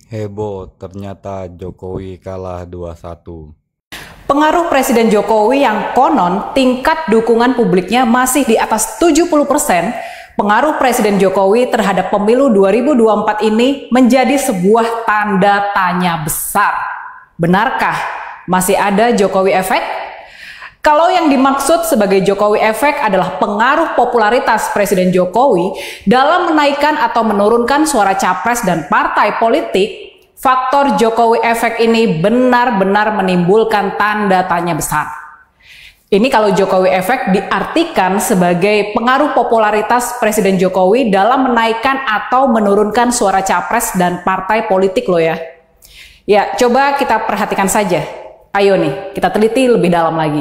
Heboh, ternyata Jokowi kalah 2-1. Pengaruh Presiden Jokowi yang konon tingkat dukungan publiknya masih di atas 70%, pengaruh Presiden Jokowi terhadap pemilu 2024 ini menjadi sebuah tanda tanya besar. Benarkah masih ada Jokowi efek? Kalau yang dimaksud sebagai Jokowi efek adalah pengaruh popularitas Presiden Jokowi dalam menaikkan atau menurunkan suara capres dan partai politik, faktor Jokowi efek ini benar-benar menimbulkan tanda tanya besar. Ini kalau Jokowi efek diartikan sebagai pengaruh popularitas Presiden Jokowi dalam menaikkan atau menurunkan suara capres dan partai politik loh ya. Ya, coba kita perhatikan saja. Ayo nih, kita teliti lebih dalam lagi.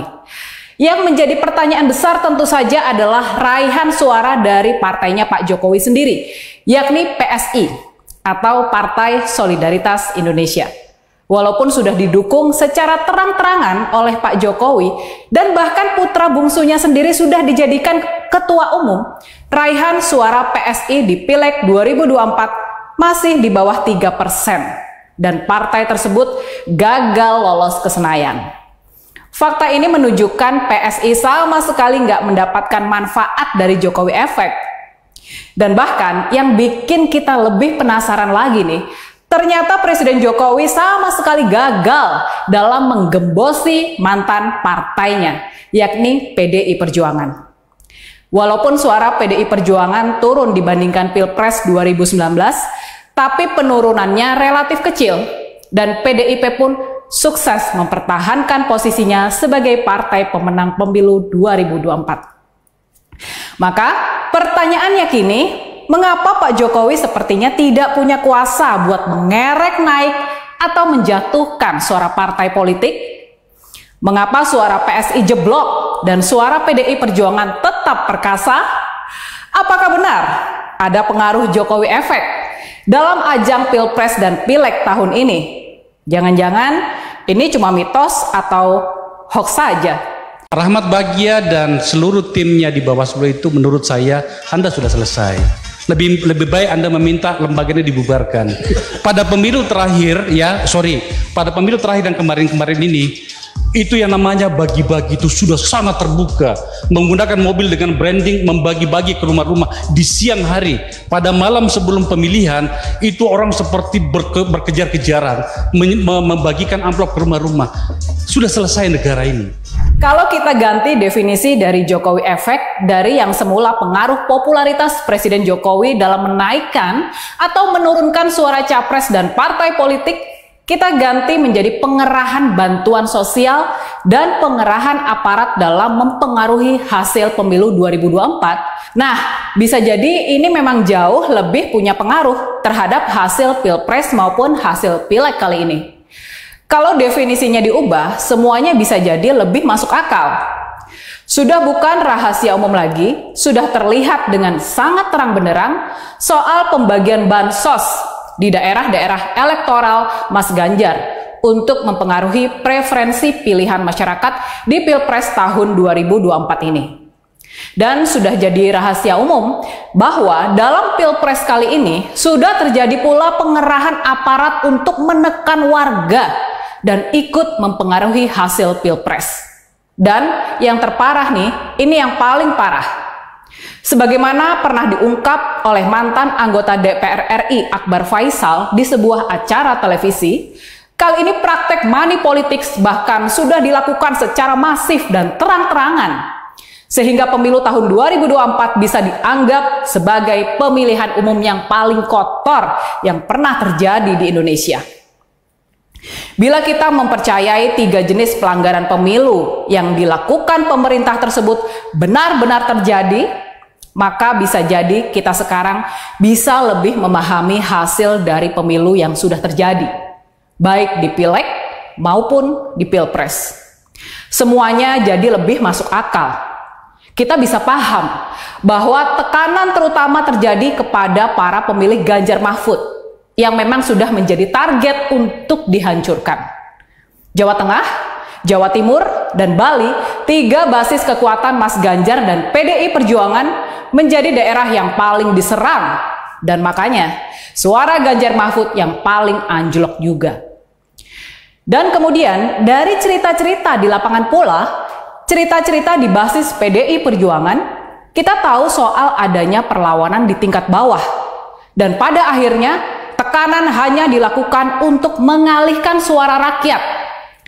Yang menjadi pertanyaan besar tentu saja adalah raihan suara dari partainya Pak Jokowi sendiri, yakni PSI atau Partai Solidaritas Indonesia. Walaupun sudah didukung secara terang-terangan oleh Pak Jokowi dan bahkan putra bungsunya sendiri sudah dijadikan ketua umum, raihan suara PSI di Pileg 2024 masih di bawah 3%. Dan partai tersebut gagal lolos ke Senayan. Fakta ini menunjukkan PSI sama sekali nggak mendapatkan manfaat dari Jokowi efek. Dan bahkan yang bikin kita lebih penasaran lagi nih, ternyata Presiden Jokowi sama sekali gagal dalam menggembosi mantan partainya, yakni PDI Perjuangan. Walaupun suara PDI Perjuangan turun dibandingkan Pilpres 2019, tapi penurunannya relatif kecil dan PDIP pun sukses mempertahankan posisinya sebagai partai pemenang pemilu 2024. Maka pertanyaannya kini, mengapa Pak Jokowi sepertinya tidak punya kuasa buat mengerek naik atau menjatuhkan suara partai politik? Mengapa suara PSI jeblok dan suara PDI Perjuangan tetap perkasa? Apakah benar ada pengaruh Jokowi efek dalam ajang Pilpres dan Pileg tahun ini? Jangan-jangan ini cuma mitos atau hoax saja. Rahmat Bagja dan seluruh timnya di Bawaslu itu menurut saya Anda sudah selesai. Lebih baik Anda meminta lembaganya dibubarkan. Pada pemilu terakhir pada pemilu terakhir dan kemarin-kemarin ini, itu yang namanya bagi-bagi itu sudah sangat terbuka, menggunakan mobil dengan branding, membagi-bagi ke rumah-rumah di siang hari. Pada malam sebelum pemilihan itu orang seperti berkejar-kejaran membagikan amplop ke rumah-rumah. Sudah selesai negara ini. Kalau kita ganti definisi dari Jokowi efek dari yang semula pengaruh popularitas Presiden Jokowi dalam menaikkan atau menurunkan suara capres dan partai politik, kita ganti menjadi pengerahan bantuan sosial dan pengerahan aparat dalam mempengaruhi hasil pemilu 2024. Nah, bisa jadi ini memang jauh lebih punya pengaruh terhadap hasil Pilpres maupun hasil Pileg kali ini. Kalau definisinya diubah, semuanya bisa jadi lebih masuk akal. Sudah bukan rahasia umum lagi, sudah terlihat dengan sangat terang benderang soal pembagian bansos di daerah-daerah elektoral Mas Ganjar untuk mempengaruhi preferensi pilihan masyarakat di Pilpres tahun 2024 ini. Dan sudah jadi rahasia umum bahwa dalam Pilpres kali ini sudah terjadi pula pengerahan aparat untuk menekan warga dan ikut mempengaruhi hasil Pilpres. Dan yang terparah nih, ini yang paling parah. Sebagaimana pernah diungkap oleh mantan anggota DPR RI Akbar Faisal di sebuah acara televisi, kali ini praktek money politics bahkan sudah dilakukan secara masif dan terang-terangan, sehingga pemilu tahun 2024 bisa dianggap sebagai pemilihan umum yang paling kotor yang pernah terjadi di Indonesia. Bila kita mempercayai 3 jenis pelanggaran pemilu yang dilakukan pemerintah tersebut benar-benar terjadi, maka bisa jadi kita sekarang bisa lebih memahami hasil dari pemilu yang sudah terjadi, baik di Pileg maupun di Pilpres. Semuanya jadi lebih masuk akal. Kita bisa paham bahwa tekanan terutama terjadi kepada para pemilih Ganjar Mahfud yang memang sudah menjadi target untuk dihancurkan. Jawa Tengah, Jawa Timur, dan Bali, 3 basis kekuatan Mas Ganjar dan PDI Perjuangan menjadi daerah yang paling diserang Dan makanya suara Ganjar Mahfud yang paling anjlok juga. Dan kemudian dari cerita-cerita di lapangan pula, cerita-cerita di basis PDI Perjuangan, kita tahu soal adanya perlawanan di tingkat bawah. Dan pada akhirnya tekanan hanya dilakukan untuk mengalihkan suara rakyat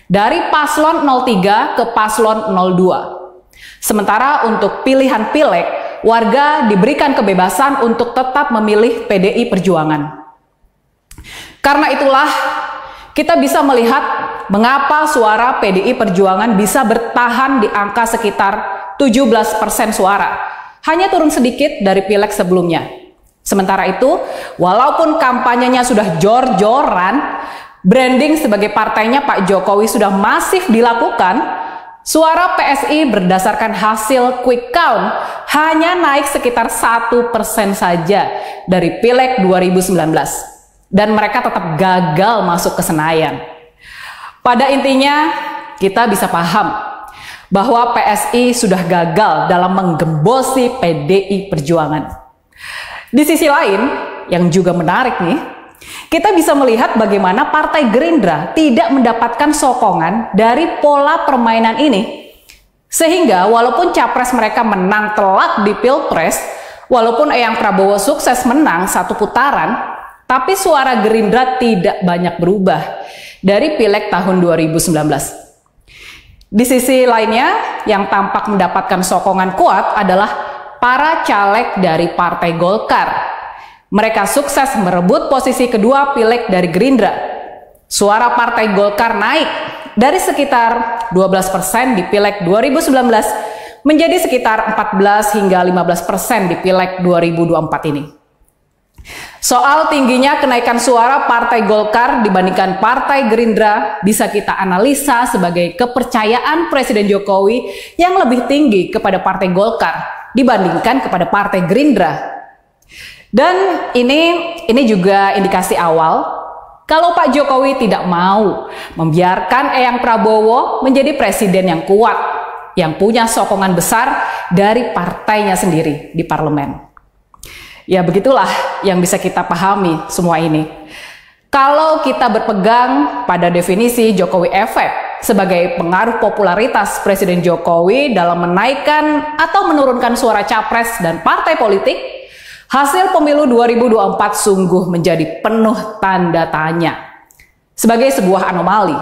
dari paslon 03 ke paslon 02. Sementara untuk pilihan pileg, warga diberikan kebebasan untuk tetap memilih PDI Perjuangan. Karena itulah kita bisa melihat mengapa suara PDI Perjuangan bisa bertahan di angka sekitar 17% suara, hanya turun sedikit dari pileg sebelumnya. Sementara itu, walaupun kampanyenya sudah jor-joran, branding sebagai partainya Pak Jokowi sudah masif dilakukan, suara PSI berdasarkan hasil quick count hanya naik sekitar 1% saja dari pileg 2019. Dan mereka tetap gagal masuk ke Senayan. Pada intinya, kita bisa paham bahwa PSI sudah gagal dalam menggembosi PDI Perjuangan. Di sisi lain, yang juga menarik nih, kita bisa melihat bagaimana Partai Gerindra tidak mendapatkan sokongan dari pola permainan ini. Sehingga walaupun capres mereka menang telak di Pilpres, walaupun Eyang Prabowo sukses menang satu putaran, tapi suara Gerindra tidak banyak berubah dari pileg tahun 2019. Di sisi lainnya, yang tampak mendapatkan sokongan kuat adalah para caleg dari Partai Golkar. Mereka sukses merebut posisi kedua pileg dari Gerindra. Suara Partai Golkar naik dari sekitar 12% di pileg 2019 menjadi sekitar 14 hingga 15% di pileg 2024 ini. Soal tingginya kenaikan suara Partai Golkar dibandingkan Partai Gerindra bisa kita analisa sebagai kepercayaan Presiden Jokowi yang lebih tinggi kepada Partai Golkar dibandingkan kepada Partai Gerindra. Dan ini juga indikasi awal kalau Pak Jokowi tidak mau membiarkan Eyang Prabowo menjadi presiden yang kuat, yang punya sokongan besar dari partainya sendiri di parlemen. Ya begitulah yang bisa kita pahami semua ini. Kalau kita berpegang pada definisi Jokowi efek sebagai pengaruh popularitas Presiden Jokowi dalam menaikkan atau menurunkan suara capres dan partai politik, hasil pemilu 2024 sungguh menjadi penuh tanda tanya sebagai sebuah anomali.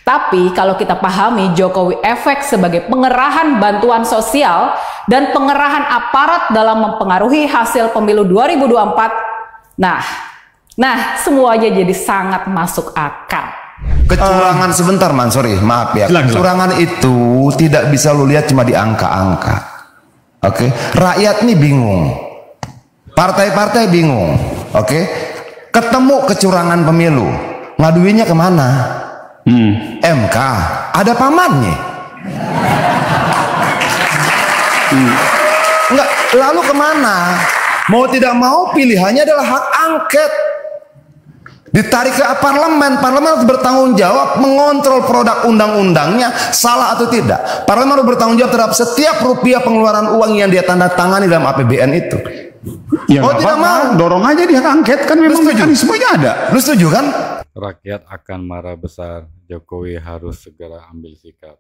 Tapi kalau kita pahami Jokowi efek sebagai pengerahan bantuan sosial dan pengerahan aparat dalam mempengaruhi hasil pemilu 2024, nah semuanya jadi sangat masuk akal. Kecurangan sebentar Man, sorry, maaf ya. Kecurangan itu tidak bisa lu lihat cuma di angka-angka. Oke, rakyat nih bingung. Partai-partai bingung. Oke. Ketemu kecurangan pemilu, ngaduinnya kemana? MK, ada pamannya. Enggak, lalu kemana? Mau tidak mau pilihannya adalah hak angket. Ditarik ke parlemen, parlemen harus bertanggung jawab mengontrol produk undang-undangnya salah atau tidak. Parlemen harus bertanggung jawab terhadap setiap rupiah pengeluaran uang yang dia tanda tangani dalam APBN itu. Ya, oh tidak mau, dorong aja dia angket, kan memang mekanismenya ada. Lu setuju kan? Rakyat akan marah besar. Jokowi harus segera ambil sikap.